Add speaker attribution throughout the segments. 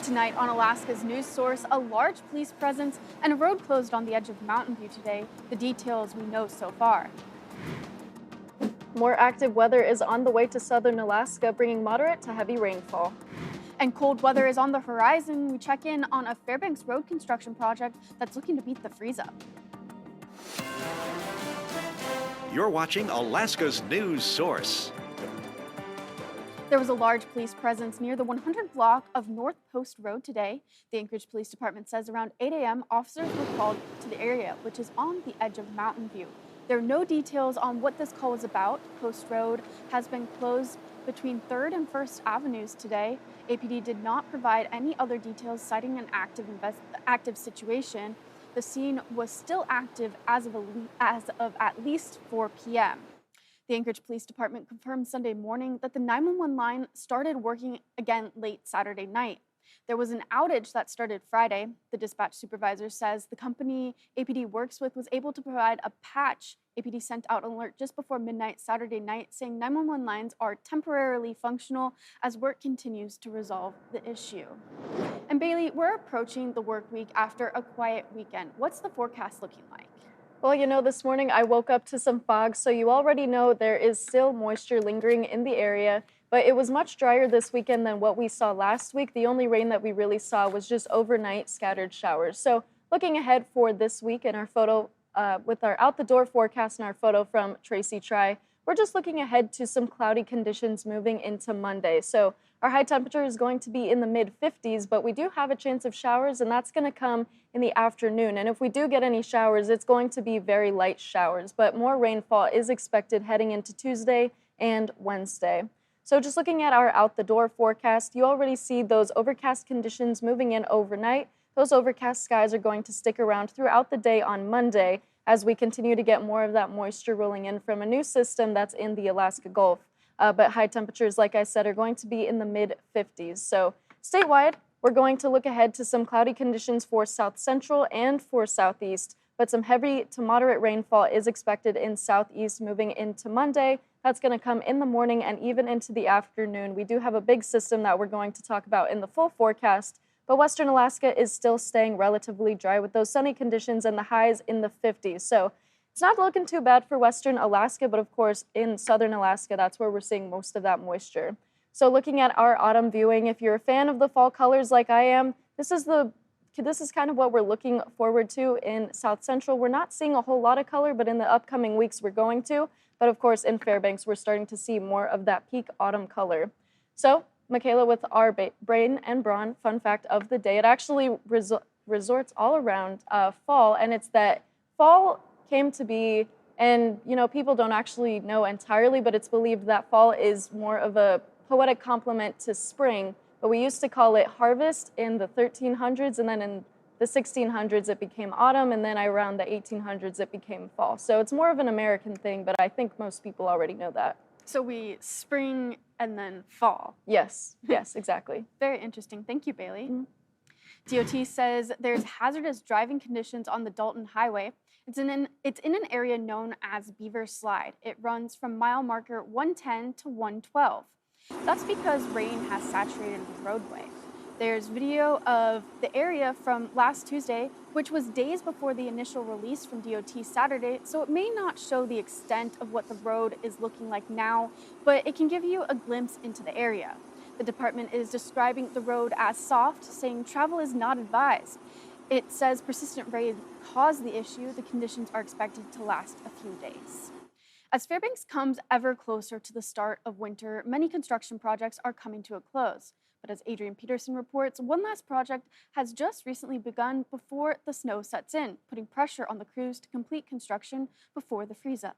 Speaker 1: Tonight on Alaska's news source, a large police presence and a road closed on the edge of Mountain View today. The details we know so far.
Speaker 2: More active weather is on the way to southern Alaska, bringing moderate to heavy rainfall.
Speaker 1: And cold weather is on the horizon. We check in on a Fairbanks road construction project that's looking to beat the freeze-up.
Speaker 3: You're watching Alaska's news source.
Speaker 1: There was a large police presence near the 100 block of North Post Road today. The Anchorage Police Department says around 8 a.m. officers were called to the area, which is on the edge of Mountain View. There are no details on what this call was about. Post Road has been closed between 3rd and 1st Avenues today. APD did not provide any other details citing an active situation. The scene was still active as of at least 4 p.m. The Anchorage Police Department confirmed Sunday morning that the 911 line started working again late Saturday night. There was an outage that started Friday. The dispatch supervisor says the company APD works with was able to provide a patch. APD sent out an alert just before midnight Saturday night saying 911 lines are temporarily functional as work continues to resolve the issue. And Bailey, we're approaching the work week after a quiet weekend. What's the forecast looking like?
Speaker 2: Well, this morning I woke up to some fog, so you already know there is still moisture lingering in the area, but it was much drier this weekend than what we saw last week. The only rain that we really saw was just overnight scattered showers. So looking ahead for this week in our photo, with our out-the-door forecast and our photo from Tracy Try, we're just looking ahead to some cloudy conditions moving into Monday. So our high temperature is going to be in the mid-50s, but we do have a chance of showers, and that's going to come in the afternoon. And if we do get any showers, it's going to be very light showers, but more rainfall is expected heading into Tuesday and Wednesday. So just looking at our out-the-door forecast, you already see those overcast conditions moving in overnight. Those overcast skies are going to stick around throughout the day on Monday as we continue to get more of that moisture rolling in from a new system that's in the Alaska Gulf. But high temperatures, like I said, are going to be in the mid-50s. So statewide, we're going to look ahead to some cloudy conditions for south central and for southeast, but some heavy to moderate rainfall is expected in southeast moving into Monday. That's going to come in the morning and even into the afternoon. We do have a big system that we're going to talk about in the full forecast, but western Alaska is still staying relatively dry with those sunny conditions and the highs in the 50s. So it's not looking too bad for western Alaska, but of course in southern Alaska, that's where we're seeing most of that moisture. So looking at our autumn viewing, if you're a fan of the fall colors like I am, this is kind of what we're looking forward to in South Central. We're not seeing a whole lot of color, but in the upcoming weeks we're going to. But of course in Fairbanks, we're starting to see more of that peak autumn color. So Michaela, with our Brain and Brawn fun fact of the day, it actually resorts all around fall, and it's that fall came to be, and people don't actually know entirely, but it's believed that fall is more of a poetic complement to spring, but we used to call it harvest in the 1300s, and then in the 1600s it became autumn, and then around the 1800s it became fall. So it's more of an American thing, but I think most people already know that.
Speaker 1: So we spring and then fall.
Speaker 2: Yes, exactly.
Speaker 1: Very interesting. Thank you, Bailey.
Speaker 2: Mm-hmm.
Speaker 1: DOT says there's hazardous driving conditions on the Dalton Highway. It's in an area known as Beaver Slide. It runs from mile marker 110 to 112. That's because rain has saturated the roadway. There's video of the area from last Tuesday, which was days before the initial release from DOT Saturday, so it may not show the extent of what the road is looking like now, but it can give you a glimpse into the area. The department is describing the road as soft, saying travel is not advised. It says persistent rain caused the issue. The conditions are expected to last a few days. As Fairbanks comes ever closer to the start of winter, many construction projects are coming to a close. But as Adrian Peterson reports, one last project has just recently begun before the snow sets in, putting pressure on the crews to complete construction before the freeze-up.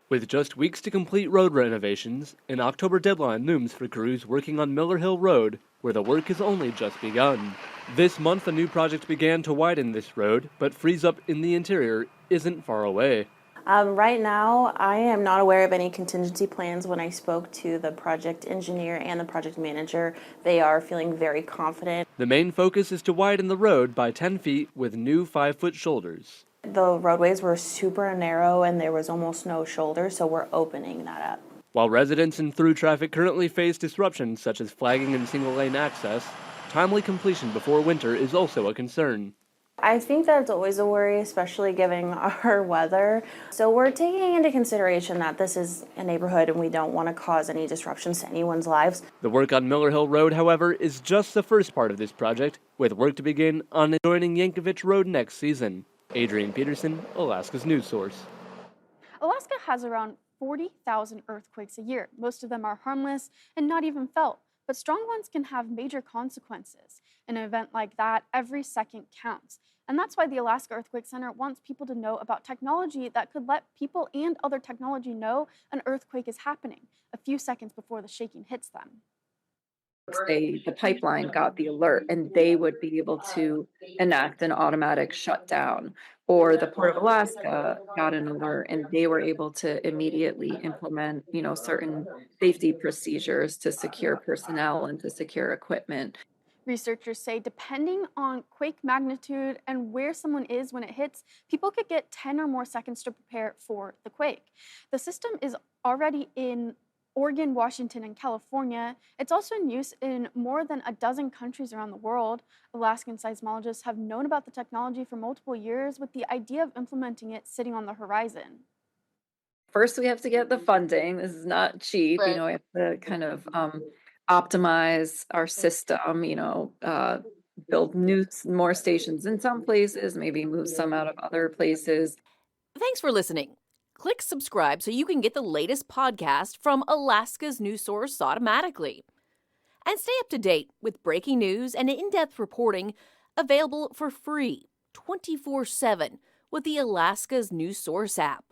Speaker 4: With just weeks to complete road renovations, an October deadline looms for crews working on Miller Hill Road, where the work has only just begun. This month, a new project began to widen this road, but freeze-up in the interior isn't far away.
Speaker 5: Right now, I am not aware of any contingency plans. When I spoke to the project engineer and the project manager, they are feeling very confident.
Speaker 4: The main focus is to widen the road by 10 feet with new 5-foot shoulders.
Speaker 5: The roadways were super narrow and there was almost no shoulder, so we're opening that up.
Speaker 4: While residents and through traffic currently face disruptions such as flagging and single-lane access, timely completion before winter is also a concern.
Speaker 5: I think that's always a worry, especially given our weather. So we're taking into consideration that this is a neighborhood and we don't want to cause any disruptions to anyone's lives.
Speaker 4: The work on Miller Hill Road, however, is just the first part of this project, with work to begin on adjoining Yankovich Road next season. Adrian Peterson, Alaska's news source.
Speaker 1: Alaska has around 40,000 earthquakes a year. Most of them are harmless and not even felt, but strong ones can have major consequences. In an event like that, every second counts. And that's why the Alaska Earthquake Center wants people to know about technology that could let people and other technology know an earthquake is happening a few seconds before the shaking hits them.
Speaker 6: The pipeline got the alert and they would be able to enact an automatic shutdown, or the Port of Alaska got an alert and they were able to immediately implement, certain safety procedures to secure personnel and to secure equipment.
Speaker 1: Researchers say depending on quake magnitude and where someone is when it hits, people could get 10 or more seconds to prepare for the quake. The system is already in Oregon, Washington, and California. It's also in use in more than a dozen countries around the world. Alaskan seismologists have known about the technology for multiple years, with the idea of implementing it sitting on the horizon.
Speaker 6: First, we have to get the funding. This is not cheap.
Speaker 1: Right.
Speaker 6: We have to kind of optimize our system, build more stations in some places, maybe move some out of other places.
Speaker 7: Thanks for listening. Click subscribe so you can get the latest podcast from Alaska's news source automatically. And stay up to date with breaking news and in-depth reporting available for free 24/7 with the Alaska's news source app.